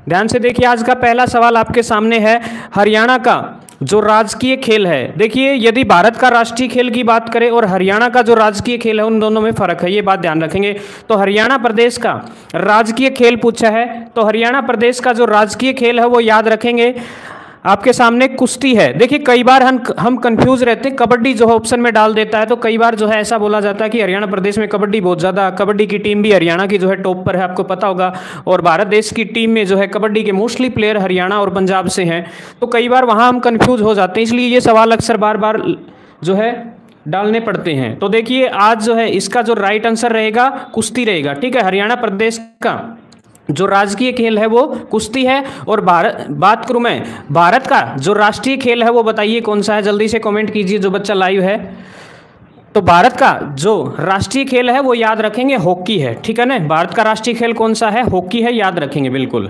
ध्यान से देखिए, आज का पहला सवाल आपके सामने है, हरियाणा का जो राजकीय खेल है। देखिए, यदि भारत का राष्ट्रीय खेल की बात करें और हरियाणा का जो राजकीय खेल है, उन दोनों में फर्क है, ये बात ध्यान रखेंगे। तो हरियाणा प्रदेश का राजकीय खेल पूछा है, तो हरियाणा प्रदेश का जो राजकीय खेल है वो याद रखेंगे, आपके सामने कुश्ती है। देखिए, कई बार हम कंफ्यूज रहते हैं, कबड्डी जो है ऑप्शन में डाल देता है, तो कई बार जो है ऐसा बोला जाता है कि हरियाणा प्रदेश में कबड्डी बहुत ज़्यादा, कबड्डी की टीम भी हरियाणा की जो है टॉप पर है, आपको पता होगा। और भारत देश की टीम में जो है कबड्डी के मोस्टली प्लेयर हरियाणा और पंजाब से हैं, तो कई बार वहाँ हम कंफ्यूज हो जाते हैं, इसलिए ये सवाल अक्सर बार बार जो है डालने पड़ते हैं। तो देखिए, आज जो है इसका जो राइट आंसर रहेगा कुश्ती रहेगा। ठीक है, हरियाणा प्रदेश का जो राजकीय खेल है वो कुश्ती है। और बात करूं मैं भारत का जो राष्ट्रीय खेल है वो बताइए कौन सा है, जल्दी से कमेंट कीजिए जो बच्चा लाइव है। तो भारत का जो राष्ट्रीय खेल है वो याद रखेंगे हॉकी है। ठीक है ना, भारत का राष्ट्रीय खेल कौन सा है, हॉकी है, याद रखेंगे बिल्कुल।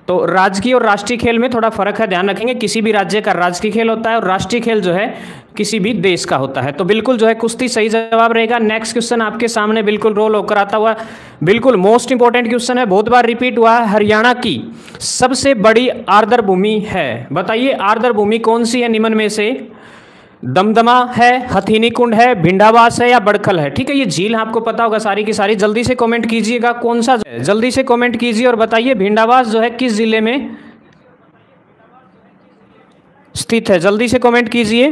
तो राजकीय और राष्ट्रीय खेल में थोड़ा फर्क है, ध्यान रखेंगे। किसी भी राज्य का राजकीय खेल होता है और राष्ट्रीय खेल जो है किसी भी देश का होता है। तो बिल्कुल जो है कुश्ती सही जवाब रहेगा। नेक्स्ट क्वेश्चन आपके सामने बिल्कुल रोल होकर आता हुआ, बिल्कुल मोस्ट इंपॉर्टेंट क्वेश्चन है, बहुत बार रिपीट हुआ है। हरियाणा की सबसे बड़ी आर्द्र भूमि है, बताइए आर्द्र भूमि कौन सी है निम्न में से? दमदमा है, हथीनी कुंड है, भिंडावास है या बड़खल है? ठीक है, ये झील आपको पता होगा सारी की सारी। जल्दी से कमेंट कीजिएगा कौन सा, जल्दी से कमेंट कीजिए और बताइए भिंडावास जो है किस जिले में स्थित है, जल्दी से कमेंट कीजिए।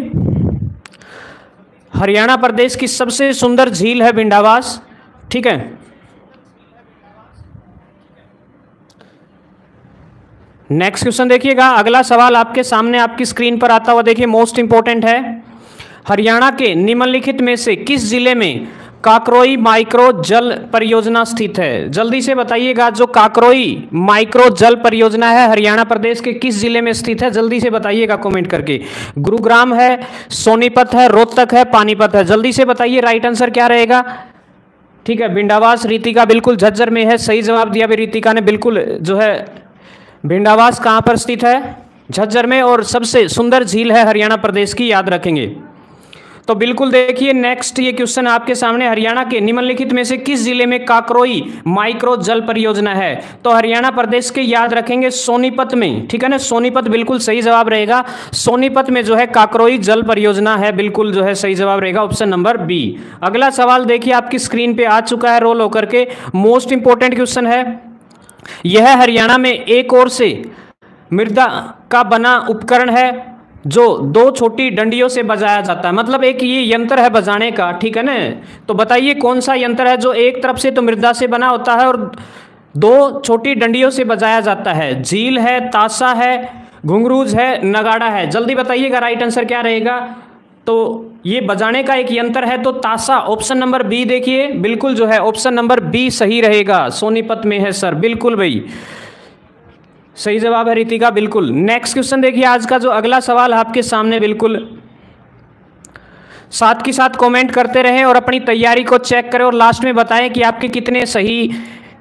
हरियाणा प्रदेश की सबसे सुंदर झील है भिंडावास। ठीक है, नेक्स्ट क्वेश्चन देखिएगा, अगला सवाल आपके सामने आपकी स्क्रीन पर आता हुआ, देखिए मोस्ट इंपॉर्टेंट है। हरियाणा के निम्नलिखित में से किस जिले में काकरोई माइक्रो जल परियोजना स्थित है? जल्दी से बताइएगा, जो काकरोई माइक्रो जल परियोजना है हरियाणा प्रदेश के किस जिले में स्थित है, जल्दी से बताइएगा कमेंट करके। गुरुग्राम है, सोनीपत है, रोहतक है, पानीपत है, जल्दी से बताइए राइट आंसर क्या रहेगा। ठीक है, भिंडावास रितिका बिल्कुल झज्जर में है, सही जवाब दिया भी रितिका ने। बिल्कुल जो है भिंडावास कहाँ पर स्थित है, झज्जर में, और सबसे सुंदर झील है हरियाणा प्रदेश की, याद रखेंगे। तो बिल्कुल देखिए, नेक्स्ट ये क्वेश्चन आपके सामने, हरियाणा के निम्नलिखित में से किस जिले में काकरोई माइक्रो जल परियोजना है? तो हरियाणा प्रदेश के याद रखेंगे सोनीपत में। ठीक है ना, सोनीपत बिल्कुल सही जवाब रहेगा। सोनीपत में जो है काकरोई जल परियोजना है, बिल्कुल जो है सही जवाब रहेगा ऑप्शन नंबर बी। अगला सवाल देखिए आपकी स्क्रीन पे आ चुका है रोल होकर के, मोस्ट इंपॉर्टेंट क्वेश्चन है। यह हरियाणा में एक ओर से मृदा का बना उपकरण है जो दो छोटी डंडियों से बजाया जाता है, मतलब एक ये यंत्र है बजाने का। ठीक है ना, तो बताइए कौन सा यंत्र है जो एक तरफ से तो मृदा से बना होता है और दो छोटी डंडियों से बजाया जाता है? झील है, ताशा है, घुंघरूज है, नगाड़ा है, जल्दी बताइएगा राइट आंसर क्या रहेगा। तो ये बजाने का एक यंत्र है, तो ताशा, ऑप्शन नंबर बी देखिए, बिल्कुल जो है ऑप्शन नंबर बी सही रहेगा। सोनीपत में है सर, बिल्कुल भाई सही जवाब है रितिका, बिल्कुल। नेक्स्ट क्वेश्चन देखिए, आज का जो अगला सवाल आपके सामने, बिल्कुल साथ के साथ कमेंट करते रहें और अपनी तैयारी को चेक करें और लास्ट में बताएं कि आपके कितने सही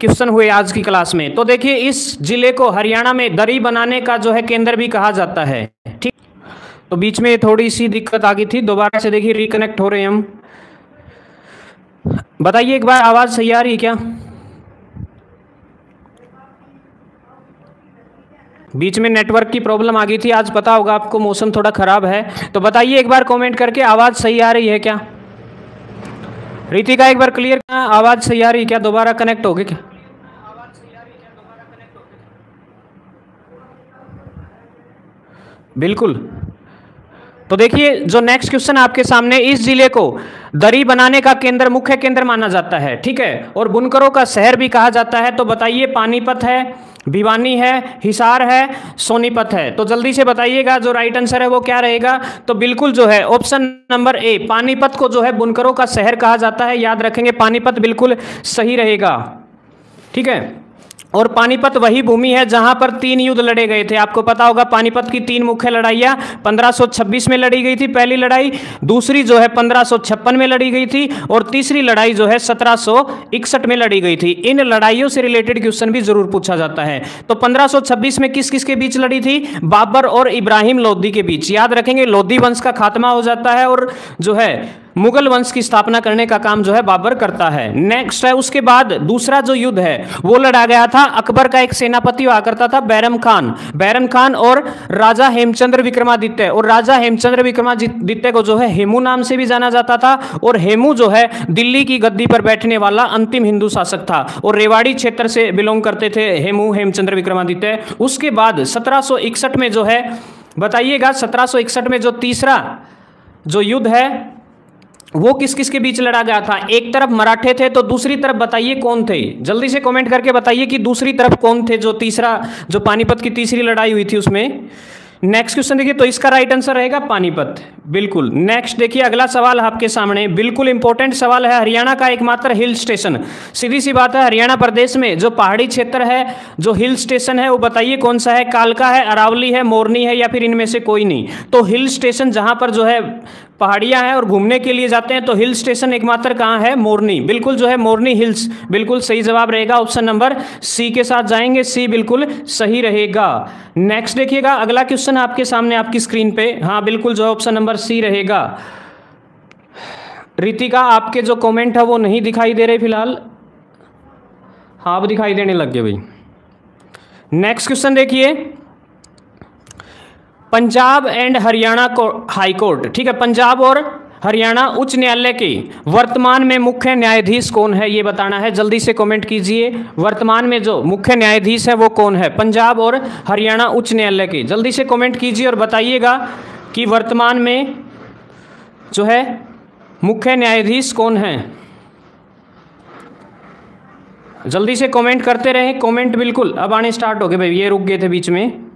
क्वेश्चन हुए आज की क्लास में। तो देखिए, इस जिले को हरियाणा में दरी बनाने का जो है केंद्र भी कहा जाता है। ठीक, तो बीच में थोड़ी सी दिक्कत आ गई थी, दोबारा से देखिए रिकनेक्ट हो रहे हैं हम। बताइए एक बार, आवाज सही आ रही है क्या? बीच में नेटवर्क की प्रॉब्लम आ गई थी, आज पता होगा आपको मौसम थोड़ा खराब है। तो बताइए एक बार कमेंट करके, आवाज सही आ रही है क्या? रितिका एक बार क्लियर, आवाज सही आ रही है क्या? दोबारा कनेक्ट हो गए क्या? बिल्कुल। तो देखिए, जो नेक्स्ट क्वेश्चन आपके सामने, इस जिले को दरी बनाने का केंद्र, मुख्य केंद्र माना जाता है। ठीक है, और बुनकरों का शहर भी कहा जाता है। तो बताइए पानीपत है, भिवानी है, हिसार है, सोनीपत है? तो जल्दी से बताइएगा जो राइट आंसर है वो क्या रहेगा। तो बिल्कुल जो है ऑप्शन नंबर ए, पानीपत को जो है बुनकरों का शहर कहा जाता है, याद रखेंगे पानीपत बिल्कुल सही रहेगा। ठीक है, और पानीपत वही भूमि है जहां पर 3 युद्ध लड़े गए थे। आपको पता होगा पानीपत की 3 मुख्य लड़ाइयां 1526 में लड़ी गई थी पहली लड़ाई, दूसरी जो है 1556 में लड़ी गई थी, और तीसरी लड़ाई जो है 1761 में लड़ी गई थी। इन लड़ाइयों से रिलेटेड क्वेश्चन भी जरूर पूछा जाता है। तो 1526 में किस किस के बीच लड़ी थी? बाबर और इब्राहिम लोदी के बीच। याद रखेंगे, लोदी वंश का खात्मा हो जाता है और जो है मुगल वंश की स्थापना करने का काम जो है बाबर करता है। नेक्स्ट है, उसके बाद दूसरा जो युद्ध है वो लड़ा गया था, अकबर का एक सेनापति हुआ करता था बैरम खान और राजा हेमचंद्र विक्रमादित्य। और राजा हेमचंद्र विक्रमादित्य को जो है हेमू नाम से भी जाना जाता था, और हेमू जो है दिल्ली की गद्दी पर बैठने वाला अंतिम हिंदू शासक था, और रेवाड़ी क्षेत्र से बिलोंग करते थे हेमचंद्र विक्रमादित्य। उसके बाद 1761 में जो है, बताइएगा 1761 में जो तीसरा जो युद्ध है वो किस किस के बीच लड़ा गया था? एक तरफ मराठे थे तो दूसरी तरफ बताइए कौन थे? जल्दी से कमेंट करके बताइए कि दूसरी तरफ कौन थे, जो तीसरा जो पानीपत की तीसरी लड़ाई हुई थी उसमें। नेक्स्ट क्वेश्चन देखिए, तो इसका राइट आंसर रहेगा पानीपत, बिल्कुल। नेक्स्ट देखिए, अगला सवाल आपके सामने बिल्कुल इंपॉर्टेंट सवाल है। हरियाणा का एकमात्र हिल स्टेशन, सीधी सी बात है, हरियाणा प्रदेश में जो पहाड़ी क्षेत्र है, जो हिल स्टेशन है वो बताइए कौन सा है? कालका है, अरावली है, मोरनी है, या फिर इनमें से कोई नहीं? तो हिल स्टेशन जहां पर जो है पहाड़ियां हैं और घूमने के लिए जाते हैं, तो हिल स्टेशन एकमात्र कहाँ है? मोरनी, बिल्कुल जो है मोरनी हिल्स, बिल्कुल सही जवाब रहेगा। ऑप्शन नंबर सी के साथ जाएंगे, सी बिल्कुल सही रहेगा। नेक्स्ट देखिएगा, अगला क्वेश्चन आपके सामने आपकी स्क्रीन पे, हाँ बिल्कुल जो है ऑप्शन नंबर सी रहेगा। रितिका, आपके जो कमेंट है वो नहीं दिखाई दे रहे फिलहाल, हाँ अब दिखाई देने लग गए भाई। नेक्स्ट क्वेश्चन देखिए, Punjab and Haryana high court, ठीक है, पंजाब और हरियाणा उच्च न्यायालय के वर्तमान में मुख्य न्यायाधीश कौन है ये बताना है। जल्दी से कमेंट कीजिए, वर्तमान में जो मुख्य न्यायाधीश है वो कौन है पंजाब और हरियाणा उच्च न्यायालय के? जल्दी से कमेंट कीजिए और बताइएगा कि वर्तमान में जो है मुख्य न्यायाधीश कौन है। जल्दी से कमेंट करते रहें, कमेंट बिल्कुल अब आने स्टार्ट हो गए भाई, ये रुक गए थे बीच में।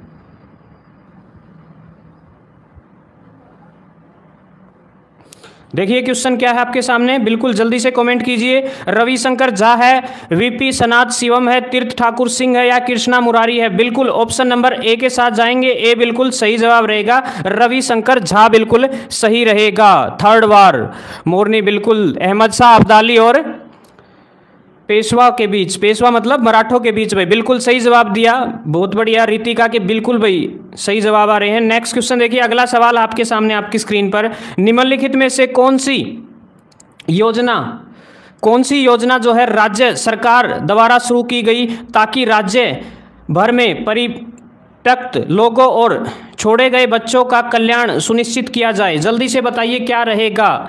देखिए क्वेश्चन क्या है आपके सामने, बिल्कुल जल्दी से कमेंट कीजिए। रविशंकर झा है, वीपी सनात शिवम है, तीर्थ ठाकुर सिंह है, या कृष्णा मुरारी है? बिल्कुल ऑप्शन नंबर ए के साथ जाएंगे, ए बिल्कुल सही जवाब रहेगा। रविशंकर झा बिल्कुल सही रहेगा। थर्ड बार मोरनी, बिल्कुल अहमद शाह अब्दाली और पेशवा के बीच, पेशवा मतलब मराठों के बीच भाई, बिल्कुल सही जवाब दिया, बहुत बढ़िया रितिका के, बिल्कुल भाई सही जवाब आ रहे हैं। नेक्स्ट क्वेश्चन देखिए, अगला सवाल आपके सामने आपकी स्क्रीन पर, निम्नलिखित में से कौन सी योजना जो है राज्य सरकार द्वारा शुरू की गई ताकि राज्य भर में परित्यक्त लोगों और छोड़े गए बच्चों का कल्याण सुनिश्चित किया जाए? जल्दी से बताइए क्या रहेगा?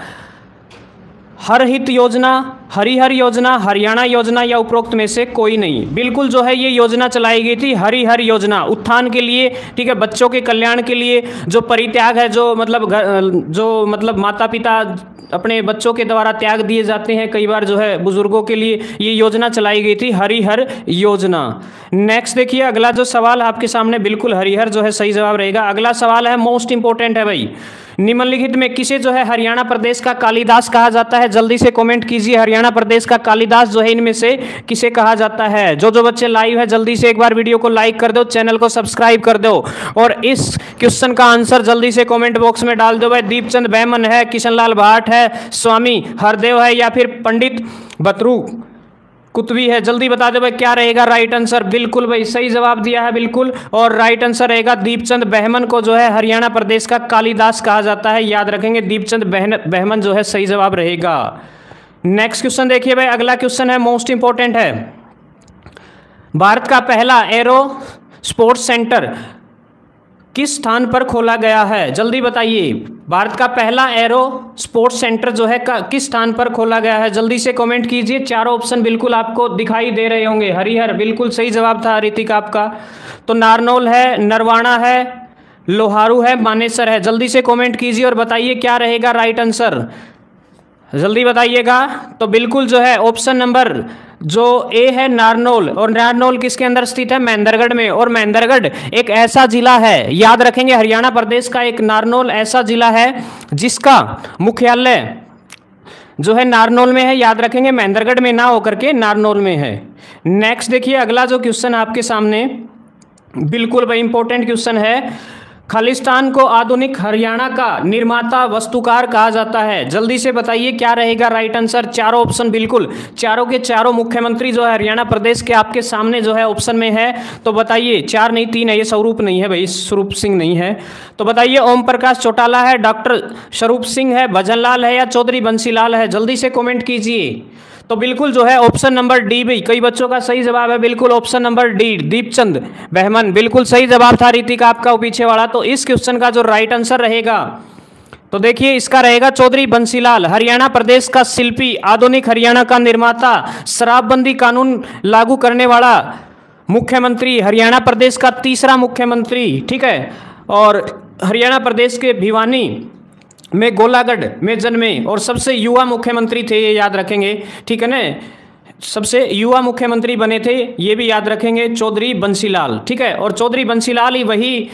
हर हित योजना, हरिहर योजना, हरियाणा योजना, या उपरोक्त में से कोई नहीं? बिल्कुल जो है ये योजना चलाई गई थी हरिहर योजना, उत्थान के लिए, ठीक है, बच्चों के कल्याण के लिए, जो परित्याग है, जो मतलब माता पिता अपने बच्चों के द्वारा त्याग दिए जाते हैं कई बार जो है बुजुर्गों के लिए, ये योजना चलाई गई थी हरिहर योजना। नेक्स्ट देखिए, अगला जो सवाल आपके सामने, बिल्कुल हरिहर जो है सही जवाब रहेगा। अगला सवाल है मोस्ट इंपोर्टेंट है भाई, निम्नलिखित में किसे जो है हरियाणा प्रदेश का कालिदास कहा जाता है? जल्दी से कमेंट कीजिए, हरियाणा प्रदेश का कालिदास जो है इनमें से किसे कहा जाता है? जो बच्चे लाइव है जल्दी से एक बार वीडियो को लाइक कर दो, चैनल को सब्सक्राइब कर दो, और इस क्वेश्चन का आंसर जल्दी से कमेंट बॉक्स में डाल दो भाई। दीपचंद बैमन है, किशनलाल भाट है, स्वामी हरदेव है, या फिर पंडित बतरू कुतवी है? जल्दी बता दो भाई क्या रहेगा राइट आंसर। बिल्कुल भाई सही जवाब दिया है बिल्कुल, और राइट आंसर रहेगा दीपचंद बहमन को जो है हरियाणा प्रदेश का कालिदास कहा जाता है, याद रखेंगे दीपचंद बहमन जो है सही जवाब रहेगा। नेक्स्ट क्वेश्चन देखिए भाई, अगला क्वेश्चन है मोस्ट इंपॉर्टेंट है, भारत का पहला एरो स्पोर्ट्स सेंटर किस स्थान पर खोला गया है? जल्दी बताइए, भारत का पहला एरो स्पोर्ट्स सेंटर जो है किस स्थान पर खोला गया है? जल्दी से कमेंट कीजिए, चारों ऑप्शन बिल्कुल आपको दिखाई दे रहे होंगे। हरिहर बिल्कुल सही जवाब था रितिका आपका, तो नारनौल है, नरवाना है, लोहारू है, मानेसर है? जल्दी से कमेंट कीजिए और बताइए क्या रहेगा राइट आंसर, जल्दी बताइएगा। तो बिल्कुल जो है ऑप्शन नंबर जो ए है नारनौल, और नारनौल किसके अंदर स्थित है? महेंद्रगढ़ में, और महेंद्रगढ़ एक ऐसा जिला है, याद रखेंगे हरियाणा प्रदेश का एक नारनौल ऐसा जिला है जिसका मुख्यालय जो है नारनौल में है, याद रखेंगे महेंद्रगढ़ में ना होकर के नारनौल में है। नेक्स्ट देखिए, अगला जो क्वेश्चन आपके सामने, बिल्कुल भाई इंपॉर्टेंट क्वेश्चन है, खालिस्तान को आधुनिक हरियाणा का निर्माता वास्तुकार कहा जाता है। जल्दी से बताइए क्या रहेगा राइट आंसर। चारों ऑप्शन बिल्कुल, चारों के चारों मुख्यमंत्री जो है हरियाणा प्रदेश के आपके सामने जो है ऑप्शन में है, तो बताइए। 4 नहीं 3 है, ये स्वरूप नहीं है भाई, स्वरूप सिंह नहीं है, तो बताइए ओम प्रकाश चौटाला है, डॉक्टर स्वरूप सिंह है, भजनलाल है या चौधरी बंसीलाल है। जल्दी से कॉमेंट कीजिए। तो बिल्कुल जो है ऑप्शन नंबर डी भाई, कई बच्चों का सही जवाब है बिल्कुल option number D, Deepchand Bahman, बिल्कुल सही जवाब था ऋतिका आपका पीछे वाला। तो इस क्वेश्चन का जो राइट आंसर रहेगा, तो देखिए इसका रहेगा चौधरी बंसीलाल, हरियाणा प्रदेश का शिल्पी, आधुनिक हरियाणा का निर्माता, शराबबंदी कानून लागू करने वाला मुख्यमंत्री, हरियाणा प्रदेश का तीसरा मुख्यमंत्री, ठीक है। और हरियाणा प्रदेश के भिवानी में गोलागढ़ में जन्मे और सबसे युवा मुख्यमंत्री थे, ये याद रखेंगे, ठीक है ना। सबसे युवा मुख्यमंत्री बने थे, ये भी याद रखेंगे, चौधरी बंसीलाल, ठीक है। और चौधरी बंसीलाल ही वही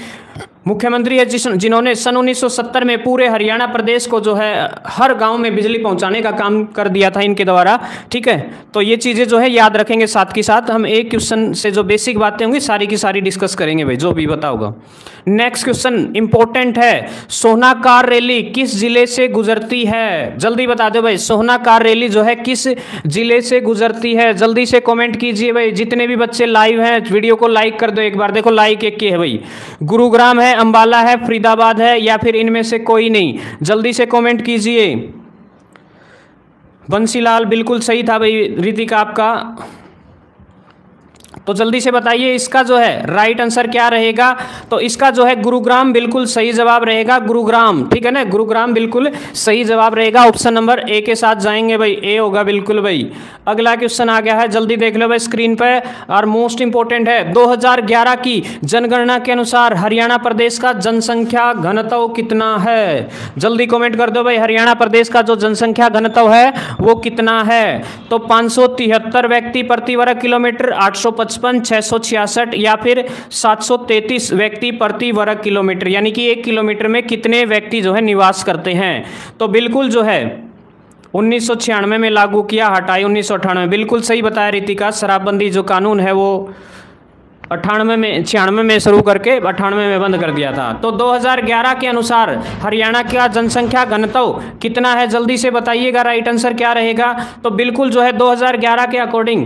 मुख्यमंत्री है जिन्होंने सन 1970 में पूरे हरियाणा प्रदेश को जो है हर गांव में बिजली पहुंचाने का काम कर दिया था इनके द्वारा, ठीक है। तो ये चीज़ें जो है याद रखेंगे, साथ के साथ हम एक क्वेश्चन से जो बेसिक बातें होंगी सारी की सारी डिस्कस करेंगे भाई, जो भी बताओगा। नेक्स्ट क्वेश्चन इंपॉर्टेंट है, सोहनाकार रैली किस जिले से गुजरती है। जल्दी बता दो भाई, सोहनाकार रैली जो है किस जिले से गुजरती है। जल्दी से कमेंट कीजिए भाई, जितने भी बच्चे लाइव हैं वीडियो को लाइक कर दो एक बार। देखो लाइक एक है भाई, गुरुग्राम है, अंबाला है, फरीदाबाद है या फिर इनमें से कोई नहीं। जल्दी से कमेंट कीजिए। बंसीलाल बिल्कुल सही था भाई ऋतिका आपका, तो जल्दी से बताइए इसका जो है राइट आंसर क्या रहेगा। तो इसका जो है गुरुग्राम बिल्कुल सही जवाब रहेगा, गुरुग्राम, ठीक है ना, गुरुग्राम बिल्कुल सही जवाब रहेगा। ऑप्शन नंबर ए के साथ जाएंगे भाई, ए होगा बिल्कुल भाई। अगला क्वेश्चन आ गया है, जल्दी देख लो भाई स्क्रीन पे, और मोस्ट इंपोर्टेंट है, 2011 की जनगणना के अनुसार हरियाणा प्रदेश का जनसंख्या घनत्व कितना है। जल्दी कमेंट कर दो भाई, हरियाणा प्रदेश का जो जनसंख्या घनत्व है वो कितना है। तो 573 व्यक्ति प्रति वर्ग किलोमीटर, 855, 666 या फिर 733 व्यक्ति प्रति वर्ग किलोमीटर, यानी कि 1 किलोमीटर में कितने व्यक्ति जो है निवास करते हैं। तो बिल्कुल जो है 1996 में लागू किया, हटाई 1998, बिल्कुल सही बताया ऋतिका। शराबबंदी जो कानून है वो 96 में शुरू करके 98 में बंद कर दिया था। तो 2011 के अनुसार हरियाणा का जनसंख्या घनत्व कितना है, जल्दी से बताइएगा राइट आंसर क्या रहेगा। तो बिल्कुल जो है 2011 के अकॉर्डिंग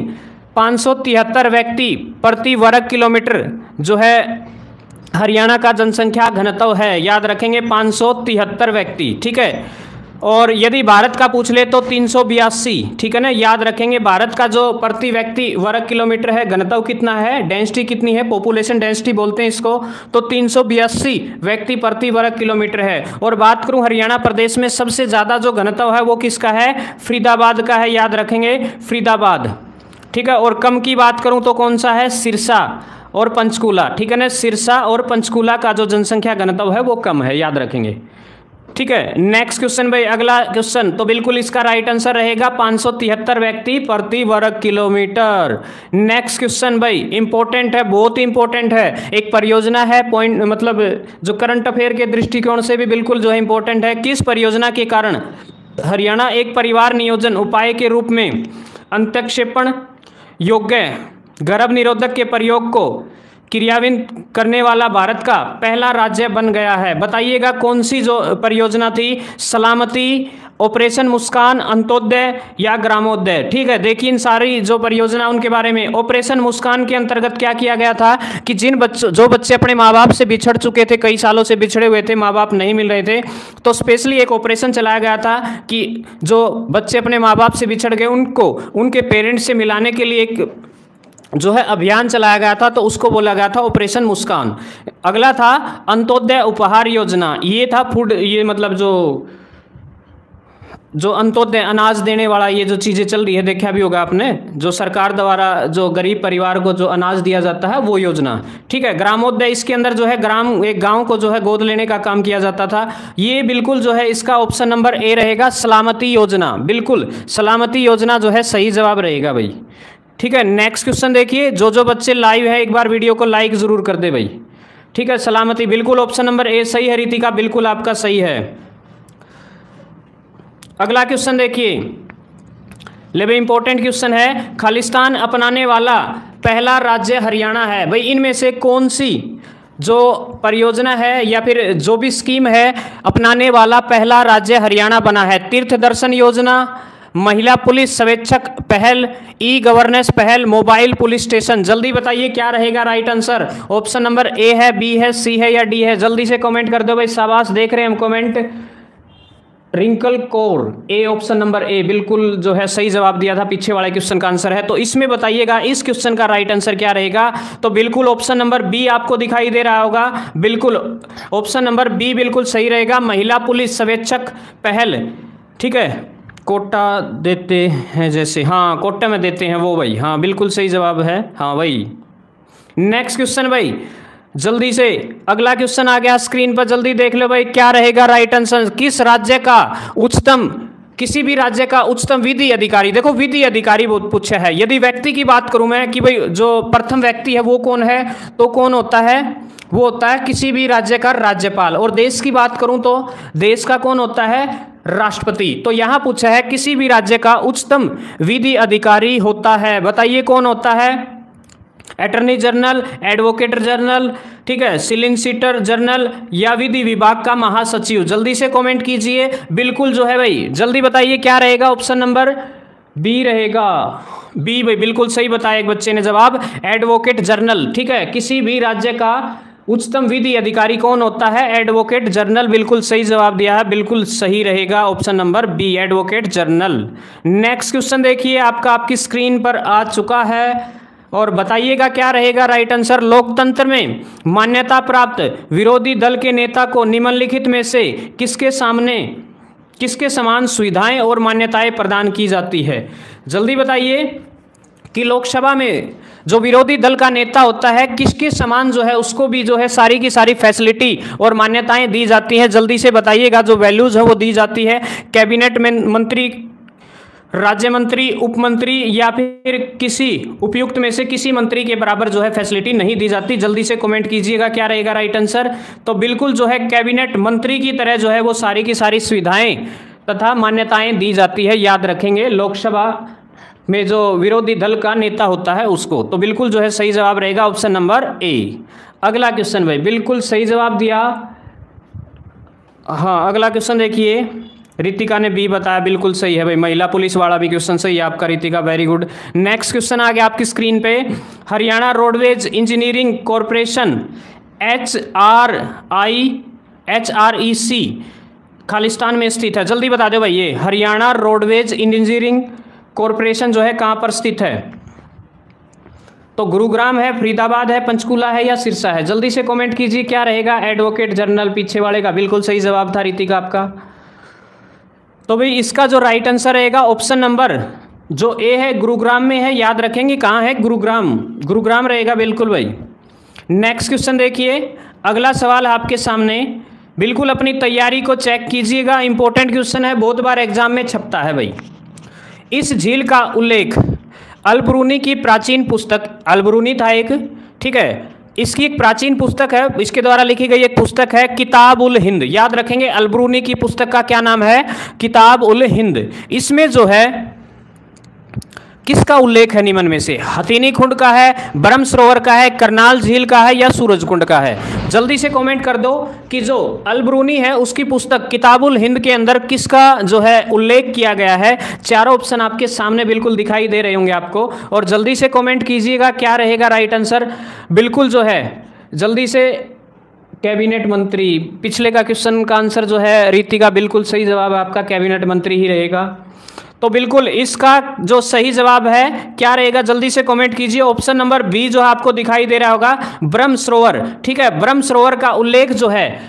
573 व्यक्ति प्रति वर्ग किलोमीटर जो है हरियाणा का जनसंख्या घनत्व है, याद रखेंगे 573 व्यक्ति, ठीक है। और यदि भारत का पूछ ले तो 382, ठीक है ना, याद रखेंगे भारत का जो प्रति व्यक्ति वर्ग किलोमीटर है घनत्व कितना है, डेंसिटी कितनी है, पॉपुलेशन डेंसिटी बोलते हैं इसको, तो 382 व्यक्ति प्रति वर्ग किलोमीटर है। और बात करूं हरियाणा प्रदेश में सबसे ज़्यादा जो घनत्व है वो किसका है, फरीदाबाद का है, याद रखेंगे फरीदाबाद, ठीक है। और कम की बात करूं तो कौन सा है, सिरसा और पंचकूला, ठीक है ना, सिरसा और पंचकूला का जो जनसंख्या घनत्व है वो कम है, याद रखेंगे, ठीक है। नेक्स्ट क्वेश्चन भाई, अगला क्वेश्चन, तो बिल्कुल इसका राइट आंसर रहेगा 573 व्यक्ति प्रति वर्ग किलोमीटर। नेक्स्ट क्वेश्चन भाई इंपॉर्टेंट है, बहुत ही इंपॉर्टेंट है, एक परियोजना है, पॉइंट मतलब जो करंट अफेयर के दृष्टिकोण से भी बिल्कुल जो है इंपॉर्टेंट है। किस परियोजना के कारण हरियाणा एक परिवार नियोजन उपाय के रूप में अंतक्षेपण योग्य गर्भ निरोधक के प्रयोग को क्रियान्वित करने वाला भारत का पहला राज्य बन गया है। बताइएगा कौन सी जो परियोजना थी, सलामती, ऑपरेशन मुस्कान, अंत्योदय या ग्रामोदय, ठीक है। देखिए इन सारी जो परियोजना उनके बारे में, ऑपरेशन मुस्कान के अंतर्गत क्या किया गया था कि जो बच्चे अपने माँ बाप से बिछड़ चुके थे, कई सालों से बिछड़े हुए थे, माँ बाप नहीं मिल रहे थे, तो स्पेशली एक ऑपरेशन चलाया गया था कि जो बच्चे अपने माँ बाप से बिछड़ गए उनको उनके पेरेंट्स से मिलाने के लिए एक जो है अभियान चलाया गया था, तो उसको बोला गया था ऑपरेशन मुस्कान। अगला था अंत्योदय उपहार योजना, ये था फूड, ये मतलब जो अंत्योदय अनाज देने वाला ये जो चीज़ें चल रही है, देखा भी होगा आपने, जो सरकार द्वारा जो गरीब परिवार को जो अनाज दिया जाता है वो योजना, ठीक है। ग्रामोदय, इसके अंदर जो है एक गांव को जो है गोद लेने का काम किया जाता था। ये बिल्कुल जो है इसका ऑप्शन नंबर ए रहेगा, सलामती योजना, बिल्कुल सलामती योजना जो है सही जवाब रहेगा भाई, ठीक है। नेक्स्ट क्वेश्चन देखिए, जो बच्चे लाइव है एक बार वीडियो को लाइक जरूर कर दे भाई, ठीक है। सलामती बिल्कुल ऑप्शन नंबर ए सही है ऋतिका, बिल्कुल आपका सही है। अगला क्वेश्चन देखिए, ले भाई इंपॉर्टेंट क्वेश्चन है, खालिस्तान अपनाने वाला पहला राज्य हरियाणा है। भाई इनमें से कौन सी जो परियोजना है या फिर जो भी स्कीम है अपनाने वाला पहला राज्य हरियाणा बना है? तीर्थ दर्शन योजना, महिला पुलिस सर्वेक्षक पहल, ई गवर्नेंस पहल, मोबाइल पुलिस स्टेशन। जल्दी बताइए क्या रहेगा राइट आंसर। ऑप्शन नंबर ए है, बी है, सी है या डी है? जल्दी से कमेंट कर दो भाई, शाबाश, देख रहे हैं हम comment. Rinkal Kaur, A, option number A बिल्कुल जो है सही जवाब दिया था, पीछे वाले क्वेश्चन का आंसर है। तो इसमें बताइएगा इस क्वेश्चन का राइट आंसर क्या रहेगा? तो बिल्कुल ऑप्शन नंबर बी आपको दिखाई दे रहा होगा, बिल्कुल ऑप्शन नंबर बी बिल्कुल सही रहेगा, महिला पुलिस सर्वेक्षक पहल। ठीक है, कोटा देते हैं जैसे, हाँ कोटा में देते हैं वो भाई, हाँ बिल्कुल सही जवाब है, हाँ भाई। नेक्स्ट क्वेश्चन भाई, जल्दी से अगला क्वेश्चन आ गया स्क्रीन पर, जल्दी देख लो भाई क्या रहेगा राइट आंसर। किस राज्य का उच्चतम, किसी भी राज्य का उच्चतम विधि अधिकारी, देखो विधि अधिकारी बहुत पूछा है। यदि व्यक्ति की बात करूं मैं कि भाई जो प्रथम व्यक्ति है वो कौन है, तो कौन होता है? वो होता है किसी भी राज्य का राज्यपाल। और देश की बात करूं तो देश का कौन होता है? राष्ट्रपति। तो यहां पूछा है किसी भी राज्य का उच्चतम विधि अधिकारी होता है, बताइए कौन होता है? अटॉर्नी जनरल, एडवोकेट जनरल, ठीक है, सॉलिसिटर जनरल या विधि विभाग का महासचिव? जल्दी से कमेंट कीजिए, बिल्कुल जो है भाई जल्दी बताइए क्या रहेगा। ऑप्शन नंबर बी रहेगा, बी भाई बिल्कुल सही बताया एक बच्चे ने जवाब, एडवोकेट जनरल। ठीक है, किसी भी राज्य का उच्चतम विधि अधिकारी कौन होता है? एडवोकेट जनरल, बिल्कुल सही जवाब दिया है, बिल्कुल सही रहेगा option number B, advocate general. Next question देखिए आपका आपकी स्क्रीन पर आ चुका है और बताइएगा क्या रहेगा राइट आंसर। लोकतंत्र में मान्यता प्राप्त विरोधी दल के नेता को निम्नलिखित में से किसके सामने, किसके समान सुविधाएं और मान्यताएं प्रदान की जाती है? जल्दी बताइए कि लोकसभा में जो विरोधी दल का नेता होता है किसके समान जो है उसको भी जो है सारी की सारी फैसिलिटी और मान्यताएं दी जाती हैं। जल्दी से बताइएगा, जो वैल्यूज है वो दी जाती है। कैबिनेट में मंत्री, राज्य मंत्री, उप मंत्री या फिर किसी उपयुक्त में से किसी मंत्री के बराबर जो है फैसिलिटी नहीं दी जाती। जल्दी से कमेंट कीजिएगा क्या रहेगा राइट आंसर। तो बिल्कुल जो है कैबिनेट मंत्री की तरह जो है वो सारी की सारी सुविधाएं तथा मान्यताएं दी जाती है, याद रखेंगे, लोकसभा में जो विरोधी दल का नेता होता है उसको। तो बिल्कुल जो है सही जवाब रहेगा ऑप्शन नंबर ए। अगला क्वेश्चन भाई, बिल्कुल सही जवाब दिया। हाँ अगला क्वेश्चन देखिए, रितिका ने बी बताया, बिल्कुल सही है भाई, महिला पुलिस वाला भी क्वेश्चन सही है आपका Ritika, very good. Next question आ गया आपकी स्क्रीन पे, Haryana roadways engineering corporation HREC Khalistan में स्थित है। जल्दी बता दो भाई, ये हरियाणा रोडवेज इंजीनियरिंग कॉरपोरेशन जो है कहाँ पर स्थित है? तो गुरुग्राम है, फरीदाबाद है, पंचकुला है या सिरसा है? जल्दी से कमेंट कीजिए क्या रहेगा। एडवोकेट जनरल पीछे वाले का बिल्कुल सही जवाब था रितिका आपका। तो भाई इसका जो राइट आंसर रहेगा ऑप्शन नंबर जो ए है, गुरुग्राम में है, याद रखेंगे कहाँ है? गुरुग्राम, गुरुग्राम रहेगा बिल्कुल भाई। नेक्स्ट क्वेश्चन देखिए, अगला सवाल आपके सामने, बिल्कुल अपनी तैयारी को चेक कीजिएगा, इंपॉर्टेंट क्वेश्चन है, बहुत बार एग्जाम में छपता है भाई। इस झील का उल्लेख अलबरूनी की प्राचीन पुस्तक, अलबरूनी था एक, ठीक है, इसकी एक प्राचीन पुस्तक है, इसके द्वारा लिखी गई एक पुस्तक है किताब उल हिंद, याद रखेंगे अलबरूनी की पुस्तक का क्या नाम है? किताब उल हिंद। इसमें जो है किसका उल्लेख है निम्न में से? हथीनी कुंड का है, ब्रह्म सरोवर का है, करनाल झील का है या सूरज कुंड का है? जल्दी से कमेंट कर दो कि जो अलबरूनी है उसकी पुस्तक किताबुल हिंद के अंदर किसका जो है उल्लेख किया गया है। चारों ऑप्शन आपके सामने बिल्कुल दिखाई दे रहे होंगे आपको, और जल्दी से कमेंट कीजिएगा क्या रहेगा राइट आंसर। बिल्कुल जो है जल्दी से कैबिनेट मंत्री, पिछले का क्वेश्चन का आंसर जो है रीतिका बिल्कुल सही जवाब आपका कैबिनेट मंत्री ही रहेगा। तो बिल्कुल इसका जो सही जवाब है क्या रहेगा, जल्दी से कमेंट कीजिए। ऑप्शन नंबर बी जो आपको दिखाई दे रहा होगा, ब्रह्म सरोवर, ठीक है, ब्रह्म सरोवर का उल्लेख जो है,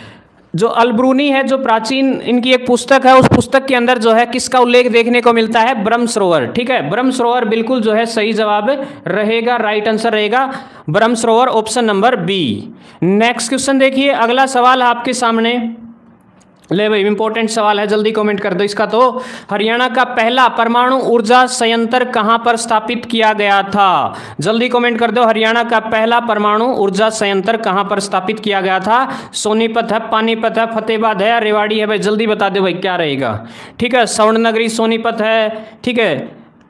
जो अलबरूनी है, जो प्राचीन इनकी एक पुस्तक है, उस पुस्तक के अंदर जो है किसका उल्लेख देखने को मिलता है? ब्रह्म सरोवर, ठीक है, ब्रह्म सरोवर बिल्कुल जो है सही जवाब रहेगा, राइट आंसर रहेगा Brahma Sarovar, option number B. Next question देखिए, अगला सवाल आपके सामने, ले भाई इंपॉर्टेंट सवाल है, जल्दी कमेंट कर दो इसका। तो हरियाणा का पहला परमाणु ऊर्जा संयंत्र कहां पर स्थापित किया गया था? जल्दी कमेंट कर दो, हरियाणा का पहला परमाणु ऊर्जा संयंत्र कहां पर स्थापित किया गया था? सोनीपत है, पानीपत है, फतेहाबाद है या रेवाड़ी है? भाई जल्दी बता दो भाई क्या रहेगा। ठीक है, स्वर्ण नगरी सोनीपत है, ठीक है,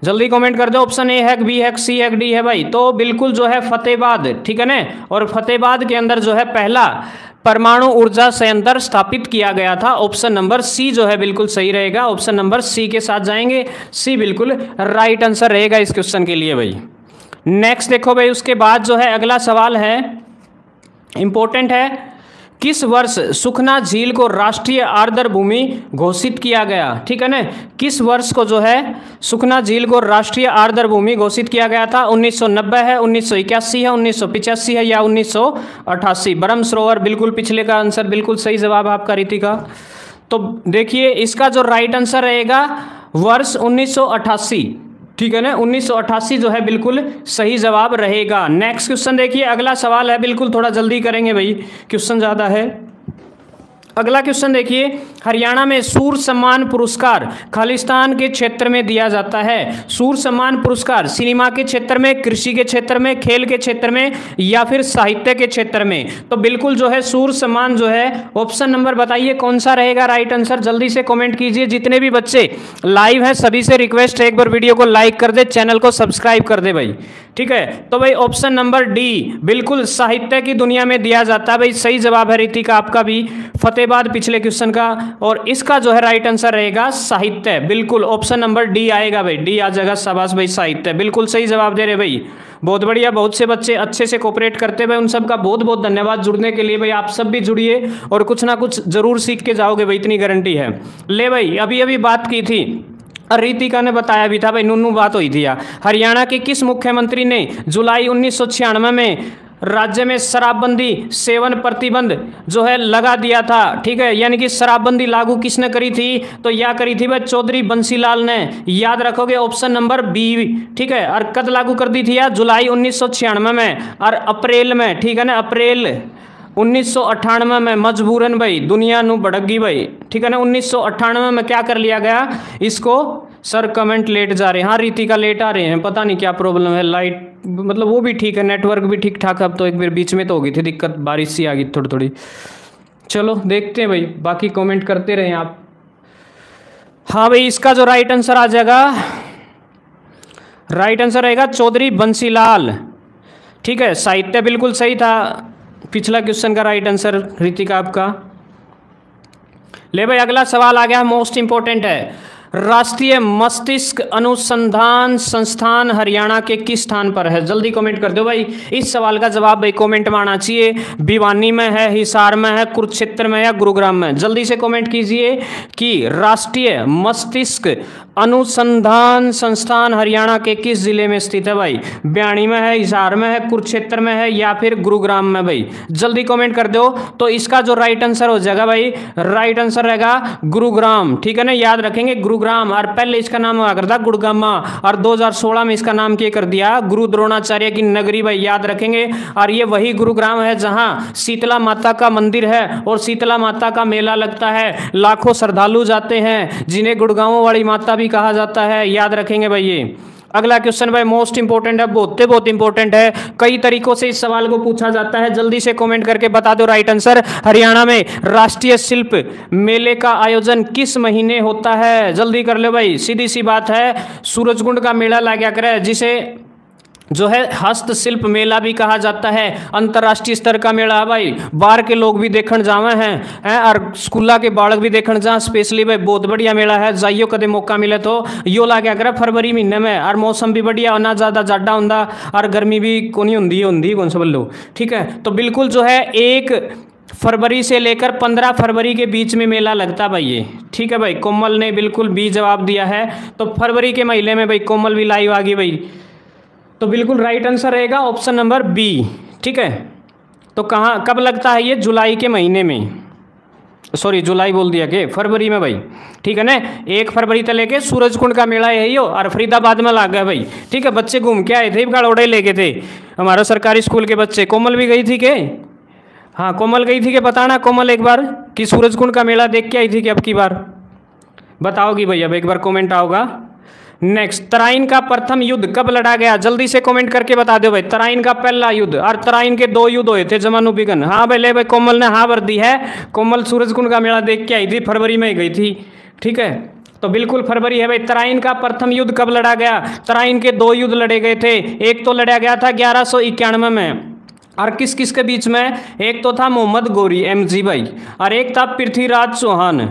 जल्दी कमेंट कर दो। ऑप्शन ए है, बी है, सी है, डी है भाई। तो बिल्कुल जो है फतेहाबाद, ठीक है ना। और फतेहाबाद के अंदर जो है पहला परमाणु ऊर्जा संयंत्र स्थापित किया गया था। ऑप्शन नंबर सी जो है बिल्कुल सही रहेगा। ऑप्शन नंबर सी के साथ जाएंगे, सी बिल्कुल राइट आंसर रहेगा इस क्वेश्चन के लिए भाई। नेक्स्ट देखो भाई, उसके बाद जो है अगला सवाल है, इंपॉर्टेंट है। किस वर्ष सुखना झील को राष्ट्रीय आर्द्र भूमि घोषित किया गया, ठीक है ना। किस वर्ष को जो है सुखना झील को राष्ट्रीय आर्द्र भूमि घोषित किया गया था? 1990 है, 1981 है, 1985 है या 1988? ब्रह्म सरोवर बिल्कुल पिछले का आंसर बिल्कुल सही जवाब आपका रितिका। तो देखिए इसका जो राइट आंसर रहेगा वर्ष 1988, ठीक है ना। 1988 जो है बिल्कुल सही जवाब रहेगा। नेक्स्ट क्वेश्चन देखिए, अगला सवाल है, बिल्कुल थोड़ा जल्दी करेंगे भाई, क्वेश्चन ज़्यादा है। अगला क्वेश्चन देखिए, हरियाणा में सूर्य सम्मान पुरस्कार खालिस्तान के क्षेत्र में दिया जाता है। सूर्य सम्मान पुरस्कार सिनेमा के क्षेत्र में, कृषि के क्षेत्र में, खेल के क्षेत्र में या फिर साहित्य के क्षेत्र में? तो बिल्कुल जो है सूर्य सम्मान जो है, ऑप्शन नंबर बताइए कौन सा रहेगा राइट आंसर। जल्दी से कमेंट कीजिए। जितने भी बच्चे लाइव है सभी से रिक्वेस्ट है एक बार वीडियो को लाइक कर दे, चैनल को सब्सक्राइब कर दे भाई, ठीक है। तो भाई ऑप्शन नंबर डी बिल्कुल साहित्य की दुनिया में दिया जाता है भाई, सही जवाब है रितिका आपका भी, फतेहाबाद पिछले क्वेश्चन का। और इसका जो है राइट आंसर रहेगा साहित्य, बिल्कुल ऑप्शन नंबर डी आएगा भाई, डी आ जाएगा। शाबाश भाई, साहित्य बिल्कुल सही जवाब दे रहे भाई, बहुत बढ़िया। बहुत से बच्चे अच्छे से कोऑपरेट करते भाई, उन सब का बहुत बहुत धन्यवाद जुड़ने के लिए भाई। आप सब भी जुड़िए और कुछ ना कुछ जरूर सीख के जाओगे भाई, इतनी गारंटी है। ले भाई, अभी अभी बात की थी और रितिका ने बताया भी था भाई, नूनू बात हुई थी। हरियाणा के किस मुख्यमंत्री ने जुलाई 1996 में राज्य में शराबबंदी सेवन प्रतिबंध जो है लगा दिया था, ठीक है। यानी कि शराबबंदी लागू किसने करी थी? तो यह करी थी भाई चौधरी बंसीलाल ने, याद रखोगे ऑप्शन नंबर बी, ठीक है। और कब लागू कर दी थी यार? जुलाई 1996 में और अप्रैल में, ठीक है ना, अप्रैल 1998 में मजबूरन भाई, दुनिया नु भड़क गई भाई, ठीक है ना। 1998 में क्या कर लिया गया इसको? सर कमेंट लेट जा रहे हैं, हाँ रितिका लेट आ रहे हैं, पता नहीं क्या प्रॉब्लम है। लाइट मतलब वो भी ठीक है, नेटवर्क भी ठीक ठाक, अब तो एक बार बीच में तो हो गई थी दिक्कत, बारिश सी आ गई थोड़ी थोड़ी। चलो देखते हैं भाई, बाकी कमेंट करते रहें आप। हाँ भाई, इसका जो राइट आंसर आ जाएगा, राइट आंसर रहेगा चौधरी बंसीलाल, ठीक है। साहित्य बिल्कुल सही था, पिछला क्वेश्चन का राइट आंसर रितिका आपका। ले भाई, अगला सवाल आ गया, मोस्ट इंपॉर्टेंट है। राष्ट्रीय मस्तिष्क अनुसंधान संस्थान हरियाणा के किस स्थान पर है? जल्दी कमेंट कर दो भाई, इस सवाल का जवाब भाई कमेंट में आना चाहिए। भिवानी में है, हिसार में है, कुरुक्षेत्र में या गुरुग्राम में? जल्दी से कमेंट कीजिए कि राष्ट्रीय मस्तिष्क अनुसंधान संस्थान हरियाणा के किस जिले में स्थित है भाई? भिवानी में है, हिसार में है, कुरुक्षेत्र में है या फिर गुरुग्राम में भाई? जल्दी कमेंट कर दो। तो इसका जो राइट आंसर हो जाएगा भाई, राइट आंसर रहेगा गुरुग्राम, ठीक है ना। याद रखेंगे गुरुग्राम, और पहले इसका नाम हुआ करता गुड़गामा, और 2016 में इसका नाम क्या कर दिया? गुरु द्रोणाचार्य की नगरी भाई, याद रखेंगे। और ये वही गुरुग्राम है जहां शीतला माता का मंदिर है और शीतला माता का मेला लगता है, लाखों श्रद्धालु जाते हैं, जिन्हें गुड़गांव वाली माता भी कहा जाता है, याद रखेंगे भाई ये। अगला क्वेश्चन भाई मोस्ट इंपोर्टेंट है, बहुत इंपोर्टेंट है, कई तरीकों से इस सवाल को पूछा जाता है। जल्दी से कमेंट करके बता दो राइट आंसर। हरियाणा में राष्ट्रीय शिल्प मेले का आयोजन किस महीने होता है? जल्दी कर लो भाई, सीधी सी बात है, सूरजकुंड का मेला लगा करे, जिसे जो है हस्तशिल्प मेला भी कहा जाता है, अंतर्राष्ट्रीय स्तर का मेला है भाई। बाहर के लोग भी देखने जावे हैं और स्कूला के बालक भी देखने जा, स्पेशली भाई बहुत बढ़िया मेला है, जाइयो कदे मौका मिले तो। यो ला क्या करे फरवरी महीने में, और मौसम भी बढ़िया, ना ज़्यादा जाडा होंदा और गर्मी भी कोनी होंदी कौन सा बोलो, ठीक है। तो बिल्कुल जो है 1 फरवरी से लेकर 15 फरवरी के बीच में मेला लगता भाई ये, ठीक है भाई। कोमल ने बिल्कुल बी जवाब दिया है, तो फरवरी के महीने में भाई कोमल भी लाइव आ गई भाई, तो बिल्कुल राइट आंसर रहेगा ऑप्शन नंबर बी, ठीक है। तो कहाँ कब लगता है ये? जुलाई के महीने में, सॉरी जुलाई बोल दिया कि फरवरी में भाई, ठीक है ना। 1 फरवरी तक लेके सूरजकुंड का मेला है यो, और फरीदाबाद में लग गया भाई, ठीक है। बच्चे घूम के आए थे, गाड़ोड़े लेके थे हमारा सरकारी स्कूल के बच्चे। कोमल भी गई थी के? हाँ कोमल गई थी के? बताना कोमल एक बार कि सूरजकुंड का मेला देख के आई थी कि अब की बार बताओगी भाई, अब एक बार कमेंट आओगा। नेक्स्ट, तराइन का प्रथम युद्ध कब लड़ा गया? जल्दी से कमेंट करके बता दो भाई। तराइन का पहला युद्ध, और तराइन के 2 युद्ध हुए थे, जमानु बिगन। हाँ भाई, ले भाई कोमल ने हाँ भर दी है। कोमल सूरजकुंड का मेला देख के आई थी, फरवरी में ही गई थी, ठीक है। तो बिल्कुल फरवरी है भाई। तराइन का प्रथम युद्ध कब लड़ा गया? तराइन के 2 युद्ध लड़े गए थे। एक तो लड़ा गया था 1191 में, और किस किस के बीच में? एक तो था मोहम्मद गौरी MG भाई, और एक था पृथ्वीराज चौहान,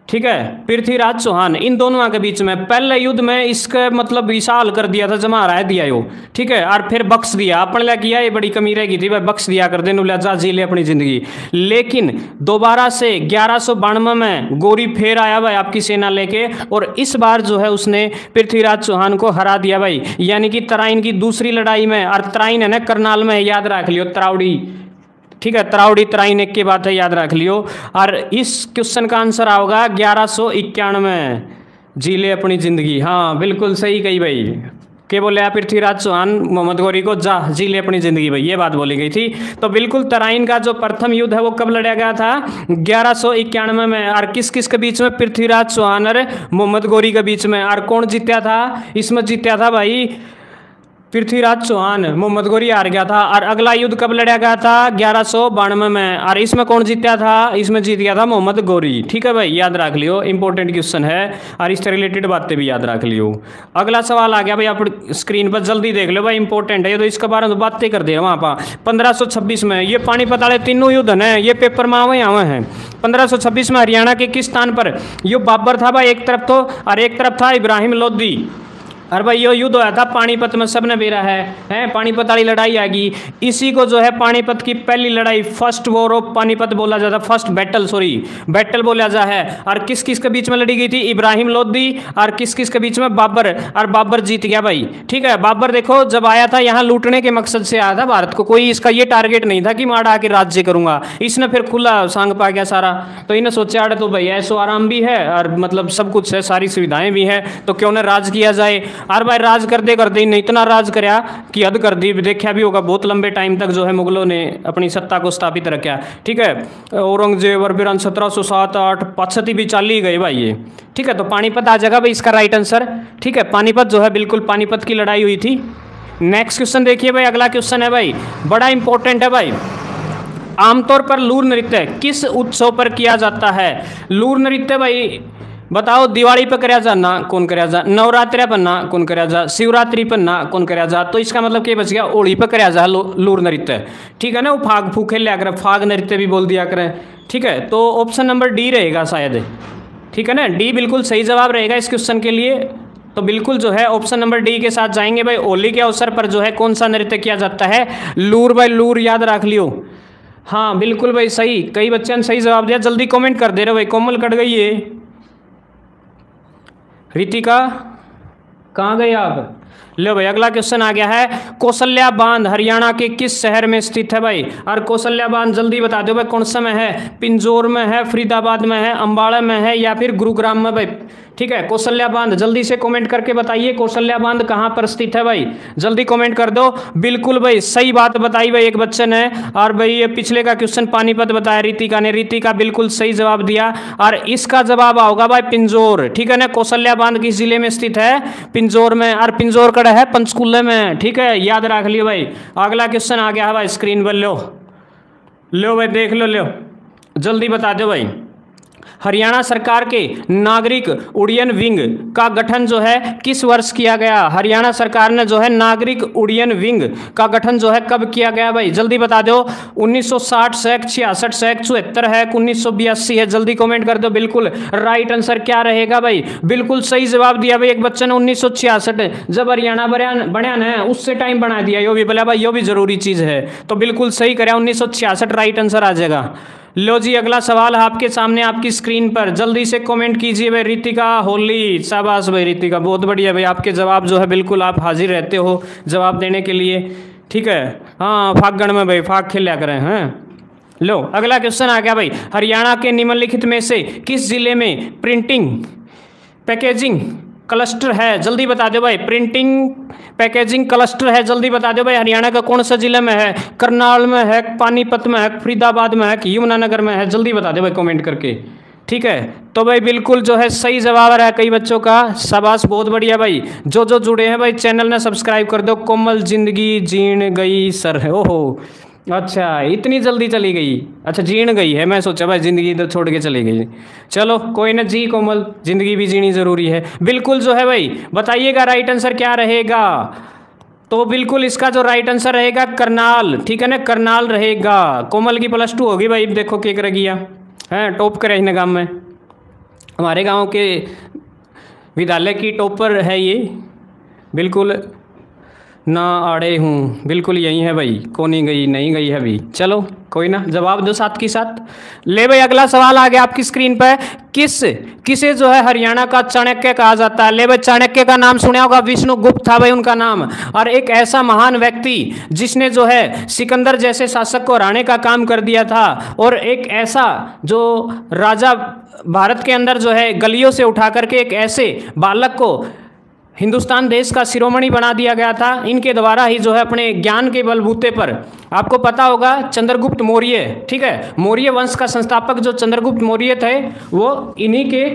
ठीक है, पृथ्वीराज चौहान, इन दोनों के बीच में। पहले युद्ध में इसका मतलब विशाल कर दिया था, जमा हरा दिया यो, ठीक है, और फिर बख्श दिया। अपन ला किया ये बड़ी कमी रहेगी थी भाई, बख्श दिया कर दे नुला जा जी ले अपनी जिंदगी। लेकिन दोबारा से 1192 में गौरी फिर आया भाई आपकी सेना लेके, और इस बार जो है उसने पृथ्वीराज चौहान को हरा दिया भाई, यानी कि तराइन की दूसरी लड़ाई में। और तराइन है ना करनाल में, याद रख लियो, तरावड़ी, ठीक है, तरावड़ी तराइन एक की बात है, याद रख लियो। और इस क्वेश्चन का आंसर आओगा 1191, जी ले अपनी जिंदगी। हाँ बिल्कुल सही कही भाई, के बोले पृथ्वीराज चौहान मोहम्मद गौरी को जा जी ले अपनी जिंदगी भाई, ये बात बोली गई थी। तो बिल्कुल तराइन का जो प्रथम युद्ध है वो कब लड़ा गया था? 1191 में। और किस किस के बीच में? पृथ्वीराज चौहान और मोहम्मद गौरी के बीच में। और कौन जीता था इसमें? जीता था भाई पृथ्वीराज चौहान, मोहम्मद गौरी हार गया था। और अगला युद्ध कब लड़ा गया था? 1192 में, और इसमें कौन जीता था? इसमें जीत गया था मोहम्मद गौरी, ठीक है भाई, याद रख लियो, इंपॉर्टेंट क्वेश्चन है, और इससे रिलेटेड बातें भी याद रख लियो। अगला सवाल आ गया भाई, आप स्क्रीन पर जल्दी देख लो भाई, इंपॉर्टेंट है ये, तो इसके बारे में बातें कर दे वहाँ पर। 1526 में ये पानीपत वाले तीनों युद्ध हैं, ये पेपर में आवे हैं। 1526 में हरियाणा के किस स्थान पर यो बाबर था भाई एक तरफ तो, और एक तरफ था इब्राहिम लोदी। और भाई ये युद्ध हुआ था पानीपत में, सबने बेरा है पानीपत वाली लड़ाई आएगी। इसी को जो है पानीपत की पहली लड़ाई, फर्स्ट वॉर ऑफ पानीपत बोला जाता, फर्स्ट बैटल, सॉरी बैटल बोला जा है। और किस किस के बीच में लड़ी गई थी? इब्राहिम लोदी और किस किस के बीच में? बाबर। और बाबर जीत गया भाई, ठीक है। बाबर देखो जब आया था यहाँ लूटने के मकसद से आया था भारत को, कोई इसका ये टारगेट नहीं था कि मैं आके राज्य करूंगा। इसने फिर खुला सांग पा गया सारा, तो इन्हें सोचा अरे तो भाई ऐसो आराम भी है और मतलब सब कुछ है, सारी सुविधाएं भी है, तो क्यों ना राज किया जाए। और भाई राज करते करते इन्हें इतना राज करया कि हद कर दी, देखा भी होगा बहुत लंबे टाइम तक जो है मुगलों ने अपनी सत्ता को स्थापित रखा, ठीक है। औरंगजेब और फिर 1707-8 65 भी चाल ही गए भाई ये, ठीक है। तो पानीपत आ जाएगा भाई इसका राइट आंसर, ठीक है। पानीपत जो है बिल्कुल पानीपत की लड़ाई हुई थी। नेक्स्ट क्वेश्चन देखिए भाई, अगला क्वेश्चन है भाई बड़ा इंपॉर्टेंट है भाई। आमतौर पर लूर नृत्य किस उत्सव पर किया जाता है? लूर नृत्य भाई बताओ, दिवाली पर कराया जा ना कौन कराया जा, नवरात्रि पर ना कौन कराया जा, शिवरात्रि पर ना कौन कराया जा। तो इसका मतलब क्या बच गया? होली पर कराया जा लूर नृत्य, ठीक है ना। वो फाग फूखे लिया करें, फाग नृत्य भी बोल दिया करें, ठीक है। तो ऑप्शन नंबर डी रहेगा शायद, ठीक है ना, डी बिल्कुल सही जवाब रहेगा इस क्वेश्चन के लिए। तो बिल्कुल जो है ऑप्शन नंबर डी के साथ जाएंगे भाई। होली के अवसर पर जो है कौन सा नृत्य किया जाता है? लूर भाई, लूर याद रख लियो। हाँ बिल्कुल भाई सही, कई बच्चों ने सही जवाब दिया, जल्दी कमेंट कर दे रहे भाई। कोमल कट गई है, रितिका कहाँ गए आप? लो भाई अगला क्वेश्चन आ गया है, कौशल्या बांध हरियाणा के किस शहर में स्थित है भाई? और कौशल्या बांध जल्दी बता दो भाई, कौन सा में है? पिंजौर में है, फरीदाबाद में है, अंबाला में है, या फिर गुरुग्राम में भाई, ठीक है। कौशल्या बांध जल्दी से कमेंट करके बताइए, कौशल्या बांध कहाँ पर स्थित है भाई, जल्दी कमेंट कर दो। बिल्कुल भाई सही बात बताई भाई एक बच्चे ने। और भाई ये पिछले का क्वेश्चन पानीपत बताया रितिका ने, रितिका बिल्कुल सही जवाब दिया। और इसका जवाब होगा भाई पिंजौर, ठीक है ना। कौशल्या बांध किस जिले में स्थित है? पिंजौर में। और पिंजौर कड़ा है पंचकुला में, ठीक है, याद रख लियो भाई। अगला क्वेश्चन आ गया है भाई स्क्रीन पर, लो भाई देख लो, जल्दी बता दो भाई। हरियाणा सरकार के नागरिक उड्डयन विंग का गठन जो है किस वर्ष किया गया? हरियाणा सरकार ने जो है नागरिक उड्डयन विंग का गठन जो है कब किया गया भाई, जल्दी बता दो। 1960 से 66 से 74 है, 1982 है, जल्दी कमेंट कर दो। बिल्कुल राइट आंसर क्या रहेगा भाई? बिल्कुल सही जवाब दिया भाई एक बच्चे ने, 1966 जब हरियाणा बनया ना उससे टाइम बना दिया, यो भी बोला भाई यो भी जरूरी चीज है, तो बिल्कुल सही कराया, 1966 राइट आंसर आ जाएगा। लो जी अगला सवाल आपके सामने आपकी स्क्रीन पर, जल्दी से कमेंट कीजिए भाई। रितिका होली, शाबाश भाई रितिका, बहुत बढ़िया भाई, आपके जवाब जो है बिल्कुल आप हाजिर रहते हो जवाब देने के लिए, ठीक है। हाँ फागण में भाई फाग खेला करें हैं। लो अगला क्वेश्चन आ गया भाई, हरियाणा के निम्नलिखित में से किस जिले में प्रिंटिंग पैकेजिंग क्लस्टर है? जल्दी बता दो भाई, प्रिंटिंग पैकेजिंग क्लस्टर है, जल्दी बता दो भाई। हरियाणा का कौन सा जिला में है? करनाल में है, पानीपत में है, फरीदाबाद में है, कि यमुनानगर में है? जल्दी बता दो भाई कमेंट करके, ठीक है। तो भाई बिल्कुल जो है सही जवाब आ रहा है कई बच्चों का, शाबाश बहुत बढ़िया भाई। जो जुड़े हैं भाई चैनल ने सब्सक्राइब कर दो। कोमल जिंदगी जीण गई सर, ओहो अच्छा, इतनी जल्दी चली गई। अच्छा, जीण गई है, मैं सोचा भाई ज़िंदगी तो छोड़ के चली गई। चलो कोई ना जी कोमल, ज़िंदगी भी जीनी ज़रूरी है। बिल्कुल जो है भाई, बताइएगा राइट आंसर क्या रहेगा। तो बिल्कुल इसका जो राइट आंसर रहेगा करनाल, ठीक है ना, करनाल रहेगा। कोमल की +2 होगी भाई, देखो केक रगिया है, टॉप करे इन गाँव में, हमारे गांव के विद्यालय की टॉपर है ये। बिल्कुल ना आड़े हूँ, बिल्कुल यही है भाई, को नहीं गई, नहीं गई है अभी। चलो कोई ना, जवाब दो साथ के साथ। ले भाई अगला सवाल आ गया आपकी स्क्रीन पर। किसे जो है हरियाणा का चाणक्य कहा जाता है। ले भाई, चाणक्य का नाम सुना होगा, विष्णुगुप्त था भाई उनका नाम। और एक ऐसा महान व्यक्ति जिसने जो है सिकंदर जैसे शासक को हराने का काम कर दिया था, और एक ऐसा जो राजा भारत के अंदर जो है गलियों से उठा करके एक ऐसे बालक को हिंदुस्तान देश का शिरोमणि बना दिया गया था। इनके द्वारा ही जो है अपने ज्ञान के बलबूते पर, आपको पता होगा चंद्रगुप्त मौर्य, ठीक है, मौर्य वंश का संस्थापक जो चंद्रगुप्त मौर्य थे, वो इन्हीं के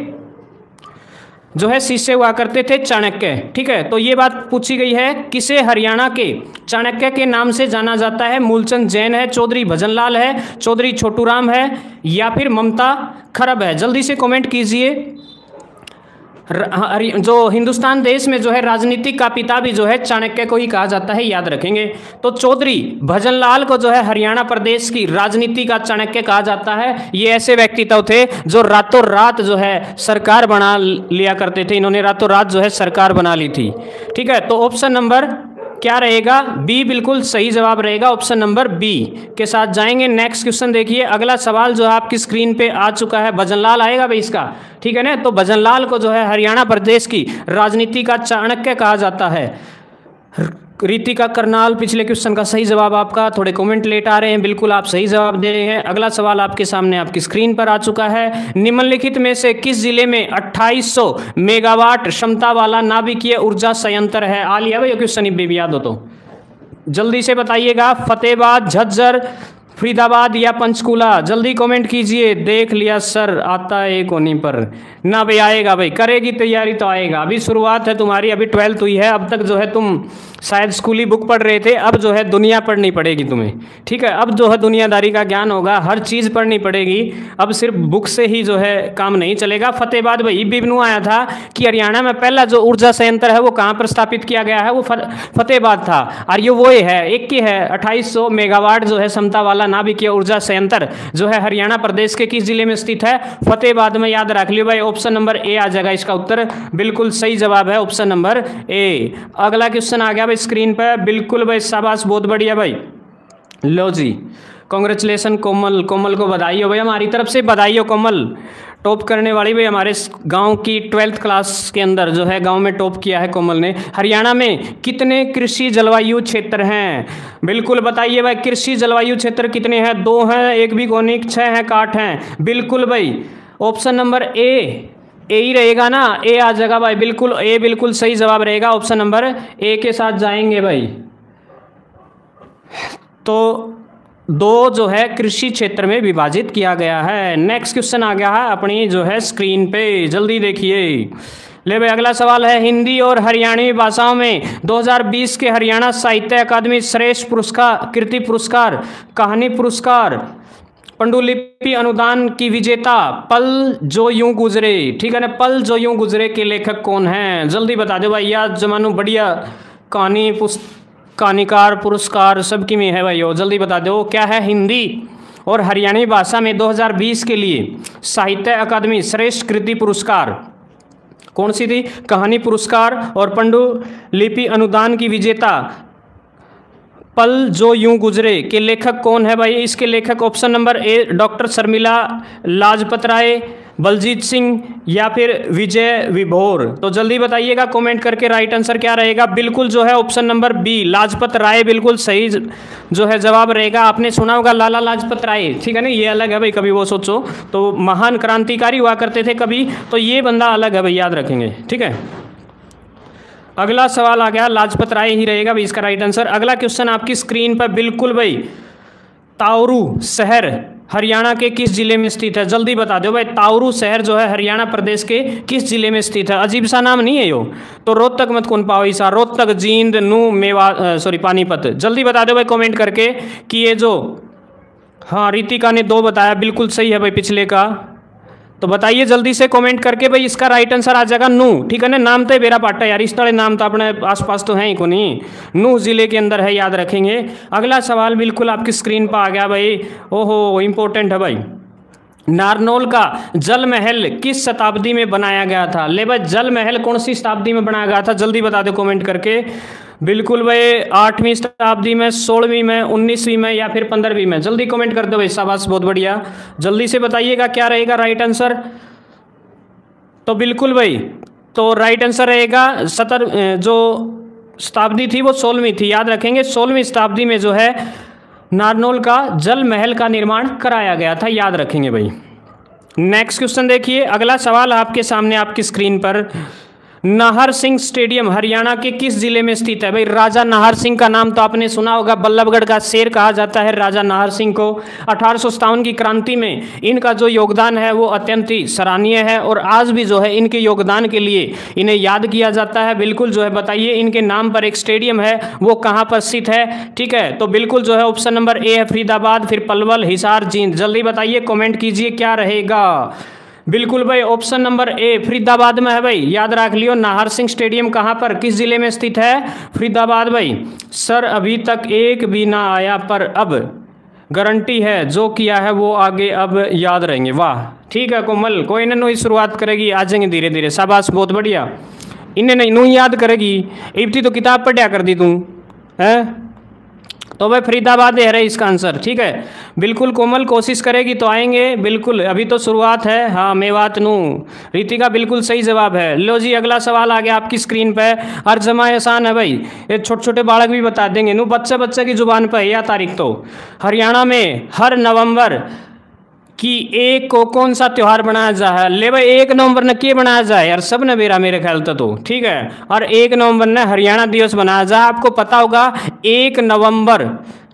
जो है शिष्य हुआ करते थे, चाणक्य। ठीक है, तो ये बात पूछी गई है, किसे हरियाणा के चाणक्य के नाम से जाना जाता है। मूलचंद जैन है, चौधरी भजनलाल है, चौधरी छोटूराम है, या फिर ममता खरब है। जल्दी से कमेंट कीजिए। जो हिंदुस्तान देश में जो है राजनीतिक का पिता भी जो है चाणक्य को ही कहा जाता है, याद रखेंगे। तो चौधरी भजनलाल को जो है हरियाणा प्रदेश की राजनीति का चाणक्य कहा जाता है। ये ऐसे व्यक्तित्व थे जो रातों रात जो है सरकार बना लिया करते थे, इन्होंने रातों रात जो है सरकार बना ली थी। ठीक है, तो ऑप्शन नंबर क्या रहेगा, बी बिल्कुल सही जवाब रहेगा। ऑप्शन नंबर बी के साथ जाएंगे। नेक्स्ट क्वेश्चन देखिए, अगला सवाल जो है आपकी स्क्रीन पे आ चुका है, भजनलाल आएगा भाई इसका, ठीक है ना। तो भजनलाल को जो है हरियाणा प्रदेश की राजनीति का चाणक्य कहा जाता है। रीतिका करनाल पिछले क्वेश्चन का सही जवाब आपका, थोड़े कमेंट लेट आ रहे हैं, बिल्कुल आप सही जवाब दे रहे हैं। अगला सवाल आपके सामने आपकी स्क्रीन पर आ चुका है। निम्नलिखित में से किस जिले में 2800 मेगावाट क्षमता वाला नाभिकीय ऊर्जा संयंत्र है। आ लिया भाई क्वेश्चन, बेबी याद हो तो जल्दी से बताइएगा। फतेहाबाद, झज्जर, फरीदाबाद या पंचकूला, जल्दी कमेंट कीजिए। देख लिया सर, आता है कोनी पर ना भाई, आएगा भाई, करेगी तैयारी तो आएगा। अभी शुरुआत है तुम्हारी, अभी 12th हुई है, अब तक जो है तुम शायद स्कूली बुक पढ़ रहे थे, अब जो है दुनिया पढ़नी पड़ेगी तुम्हें। ठीक है, अब जो है दुनियादारी का ज्ञान होगा, हर चीज़ पढ़नी पड़ेगी, अब सिर्फ बुक से ही जो है काम नहीं चलेगा। फतेहाबाद भाई बिबनू आया था कि हरियाणा में पहला जो ऊर्जा संयंत्र है वो कहाँ पर स्थापित किया गया है, वो फतेहाबाद था। और ये वो है, एक ही है, 2800 मेगावाट जो है क्षमता वाला नाभिकीय ऊर्जा संयंत्र जो है हरियाणा प्रदेश के किस जिले में स्थित है, फतेहाबाद में। याद रख लियो भाई, ऑप्शन नंबर ए आ जाएगा इसका उत्तर, बिल्कुल सही जवाब है ऑप्शन नंबर ए। अगला क्वेश्चन आ गया भाई स्क्रीन पर, बिल्कुल भाई शाबाश, बहुत बढ़िया भाई। लो जी, कांग्रेचुलेसन कोमल, कोमल को बधाई हो भाई, हमारी तरफ से बधाई हो कोमल, टॉप करने वाली भाई हमारे गांव की 12th क्लास के अंदर जो है गांव में टॉप किया है कोमल ने। हरियाणा में कितने कृषि जलवायु क्षेत्र हैं, बिल्कुल बताइए भाई, कृषि जलवायु क्षेत्र कितने हैं। 2 हैं, एक भी कोनिक, 6 हैं, 8 हैं, बिल्कुल भाई ऑप्शन नंबर ए ही रहेगा ना, ए आ जाएगा भाई, बिल्कुल ए बिल्कुल सही जवाब रहेगा, ऑप्शन नंबर ए के साथ जाएंगे भाई। तो 2 जो है कृषि क्षेत्र में विभाजित किया गया है। नेक्स्ट क्वेश्चन आ गया है अपनी जो है स्क्रीन पे, जल्दी देखिए। ले भाई अगला सवाल है, हिंदी और हरियाणवी भाषाओं में 2020 के हरियाणा साहित्य अकादमी श्रेष्ठ पुरस्कार, कीर्ति पुरस्कार, कहानी पुरस्कार, पांडुलिपि अनुदान की विजेता पल जो यूं गुजरे, ठीक है ना, पल जो यूं गुजरे के लेखक कौन हैं, जल्दी बता दो भाई। याद जमानू बढ़िया कहानीकार पुरस्कार सबकी में है भाई, वो जल्दी बता दो क्या है। हिंदी और हरियाणवी भाषा में 2020 के लिए साहित्य अकादमी श्रेष्ठ कृति पुरस्कार कौन सी थी, कहानी पुरस्कार और पांडुलिपि अनुदान की विजेता पल जो यूं गुजरे के लेखक कौन है भाई। इसके लेखक option number A doctor Sharmila Lajpat Rai, Baljit Singh या फिर विजय विभोर। तो जल्दी बताइएगा कमेंट करके राइट आंसर क्या रहेगा, बिल्कुल जो है option number B Lajpat Rai बिल्कुल सही जो है जवाब रहेगा। आपने सुना होगा लाला लाजपत राय, ठीक है ना, ये अलग है भाई, कभी वो सोचो तो महान क्रांतिकारी हुआ करते थे कभी, तो ये बंदा अलग है भाई, याद रखेंगे। ठीक है, अगला सवाल आ गया, लाजपत राय ही रहेगा भाई इसका राइट आंसर। अगला क्वेश्चन आपकी स्क्रीन पर, बिल्कुल भाई, ताउरू शहर हरियाणा के किस जिले में स्थित है? जल्दी बता दो भाई। ताउरू शहर जो है हरियाणा प्रदेश के किस जिले में स्थित है? अजीब सा नाम नहीं है यो। तो रोहतक मत कौन पाओ ईसा, रोहतक, जींद, नू, मेवा, सॉरी पानीपत। जल्दी बता दो भाई कमेंट करके कि ये जो, हाँ रितिका ने 2 बताया, बिल्कुल सही है भाई पिछले का। तो बताइए जल्दी से कमेंट करके भाई, इसका राइट आंसर आ जाएगा नू। ठीक है ना, नाम तो बेरा पाटा यार, इस तरह नाम तो अपने आसपास तो है ही को नहीं। नू जिले के अंदर है, याद रखेंगे। अगला सवाल बिल्कुल आपकी स्क्रीन पर आ गया भाई। ओहो इंपॉर्टेंट है भाई। नारनौल का जल महल किस शताब्दी में बनाया गया था? ले भाई जल महल कौन सी शताब्दी में बनाया गया था? जल्दी बता दो कमेंट करके। बिल्कुल भाई 8वीं शताब्दी में, 16वीं में, 19वीं में या फिर 15वीं में? जल्दी कमेंट कर दो भाई, शाबाश बहुत बढ़िया। जल्दी से बताइएगा क्या रहेगा राइट आंसर। तो बिल्कुल भाई, तो राइट आंसर रहेगा जो शताब्दी थी वो 16वीं थी, याद रखेंगे। 16वीं शताब्दी में जो है नारनौल का जल महल का निर्माण कराया गया था, याद रखेंगे भाई। नेक्स्ट क्वेश्चन देखिए, अगला सवाल आपके सामने आपकी स्क्रीन पर। नाहर सिंह स्टेडियम हरियाणा के किस जिले में स्थित है? भाई राजा नाहर सिंह का नाम तो आपने सुना होगा, बल्लभगढ़ का शेर कहा जाता है राजा नाहर सिंह को। 1857 की क्रांति में इनका जो योगदान है वो अत्यंत ही सराहनीय है और आज भी जो है इनके योगदान के लिए इन्हें याद किया जाता है। बिल्कुल जो है बताइए, इनके नाम पर एक स्टेडियम है वो कहाँ पर स्थित है? ठीक है, तो बिल्कुल जो है ऑप्शन नंबर ए है फरीदाबाद, फिर पलवल, हिसार, जींद। जल्दी बताइए कमेंट कीजिए क्या रहेगा। बिल्कुल भाई ऑप्शन नंबर ए फरीदाबाद में है भाई, याद रख लियो। नाहर सिंह स्टेडियम कहाँ पर, किस जिले में स्थित है? फरीदाबाद भाई। सर अभी तक एक भी ना आया पर अब गारंटी है जो किया है वो आगे अब याद रहेंगे। वाह ठीक है कोमल, कोई ना नई शुरुआत करेगी, आ जाएंगे धीरे धीरे, शाबाश बहुत बढ़िया। इन्हें नहीं नू याद करेगी, इब्ती तो किताब पढ़िया कर दी तू है। तो भाई फरीदाबाद है इसका आंसर। ठीक है बिल्कुल कोमल, कोशिश करेगी तो आएंगे बिल्कुल, अभी तो शुरुआत है। हाँ मेवात नू, रितिका बिल्कुल सही जवाब है। लो जी अगला सवाल आ गया आपकी स्क्रीन पे। हर जमा आसान है भाई, ये छोटे छोटे बालक भी बता देंगे। नू बच्चे बच्चे की जुबान पर है यह तारीख। तो हरियाणा में हर नवंबर कि 1 को कौन सा त्यौहार बनाया जा है? ले भाई 1 नवंबर ने के बनाया जाए यार, सब ने बेरा मेरे ख्याल तो ठीक है। और 1 नवंबर ने हरियाणा दिवस बनाया जाए। आपको पता होगा 1 नवंबर,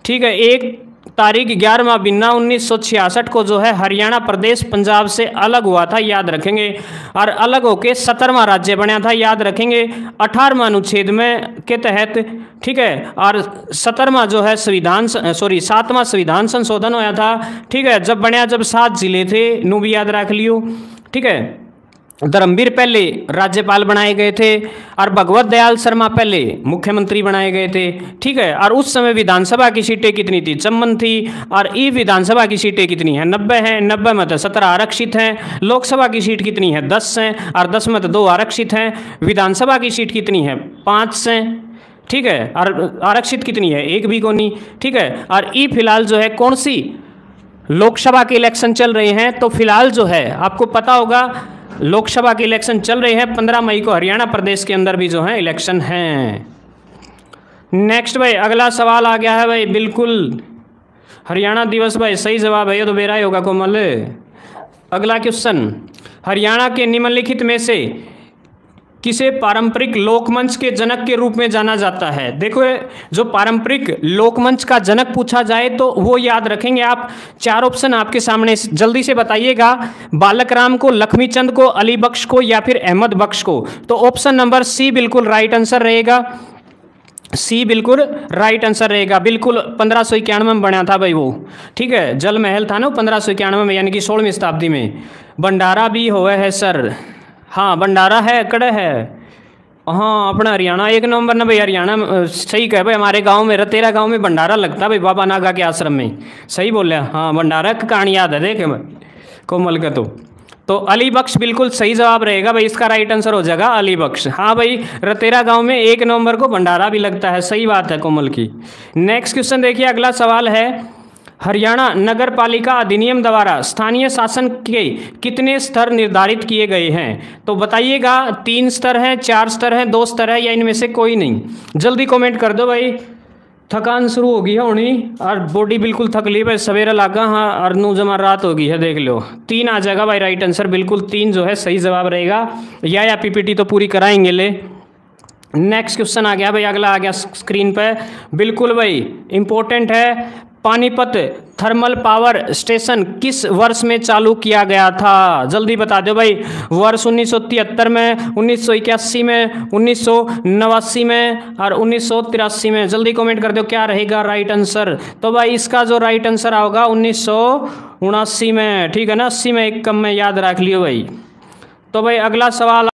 ठीक है, 1 तारीख 11वां महीना 1966 को जो है हरियाणा प्रदेश पंजाब से अलग हुआ था, याद रखेंगे। और अलग होके 17वां राज्य बना था, याद रखेंगे। 18वां अनुच्छेद में के तहत, ठीक है। और 17वां जो है 7वां संविधान संशोधन होया था, ठीक है। जब बनया जब 7 जिले थे, नू भी याद रख लियो, ठीक है। धर्मवीर पहले राज्यपाल बनाए गए थे और भगवत दयाल शर्मा पहले मुख्यमंत्री बनाए गए थे, ठीक है। और उस समय विधानसभा की सीटें कितनी थी? 54 थी। और ई विधानसभा की सीटें कितनी हैं? 90 हैं। 90 में तो 17 आरक्षित हैं। लोकसभा की सीट कितनी है? 10 हैं। और 10 में तो 2 आरक्षित हैं। विधानसभा की सीट कितनी है? 5 हैं, ठीक है। और आरक्षित कितनी है? 1 भी कोनी, ठीक है। और ई फिलहाल जो है कौन सी लोकसभा के इलेक्शन चल रहे हैं? तो फिलहाल जो है आपको पता होगा लोकसभा के इलेक्शन चल रहे हैं। 15 मई को हरियाणा प्रदेश के अंदर भी जो है इलेक्शन हैं। नेक्स्ट भाई अगला सवाल आ गया है भाई, बिल्कुल हरियाणा दिवस भाई सही जवाब है, ये तो मेरा ही होगा कोमल। अगला क्वेश्चन, हरियाणा के निम्नलिखित में से किसे पारंपरिक लोकमंच के जनक के रूप में जाना जाता है? देखो जो पारंपरिक लोकमंच का जनक पूछा जाए तो वो याद रखेंगे आप। 4 ऑप्शन आपके सामने, जल्दी से बताइएगा। बालक राम को, लक्ष्मी चंद को, अली बख्श को या फिर अहमद बख्श को? तो ऑप्शन नंबर सी बिल्कुल राइट आंसर रहेगा। सी बिल्कुल राइट आंसर रहेगा। बिल्कुल 1591 में बना था भाई वो, ठीक है। जल महल था ना 1591 में, यानी कि 16वीं शताब्दी में। भंडारा भी हुआ है सर, हाँ भंडारा है, कड़े है। हाँ अपना हरियाणा 1 नवंबर ना भाई, हरियाणा सही कहे भाई। हमारे गांव में रतेरा गांव में भंडारा लगता भाई, बाबा नागा के आश्रम में, सही बोले। हाँ भंडारा की कहानी याद है देखे कोमल का। तो अली बख्श बिल्कुल सही जवाब रहेगा भाई, इसका राइट आंसर हो जाएगा अली बख्श। हाँ भाई रतेरा गांव में 1 नवंबर को भंडारा भी लगता है, सही बात है कोमल की। नेक्स्ट क्वेश्चन देखिए, अगला सवाल है, हरियाणा नगर पालिका अधिनियम द्वारा स्थानीय शासन के कितने स्तर निर्धारित किए गए हैं? तो बताइएगा 3 स्तर हैं, 4 स्तर हैं, 2 स्तर है या इनमें से कोई नहीं? जल्दी कमेंट कर दो भाई। थकान शुरू हो गई है होनी और बॉडी बिल्कुल थक ली भाई, सवेरा लागा। हाँ और 9 जमा रात हो गई है, देख लो। 3 आ जाएगा भाई राइट आंसर, बिल्कुल 3 जो है सही जवाब रहेगा। या पीपीटी तो पूरी कराएंगे ले। नेक्स्ट क्वेश्चन आ गया भाई, अगला आ गया स्क्रीन पे, बिल्कुल भाई इंपॉर्टेंट है। पानीपत थर्मल पावर स्टेशन किस वर्ष में चालू किया गया था? जल्दी बता दो भाई। वर्ष 1973 में, 1981 में, 1989 में और 1983 में। जल्दी कमेंट कर दो क्या रहेगा राइट आंसर। तो भाई इसका जो राइट आंसर होगा 1979 में, ठीक है ना। 80 में एक कम में याद रख लियो भाई। तो भाई अगला सवाल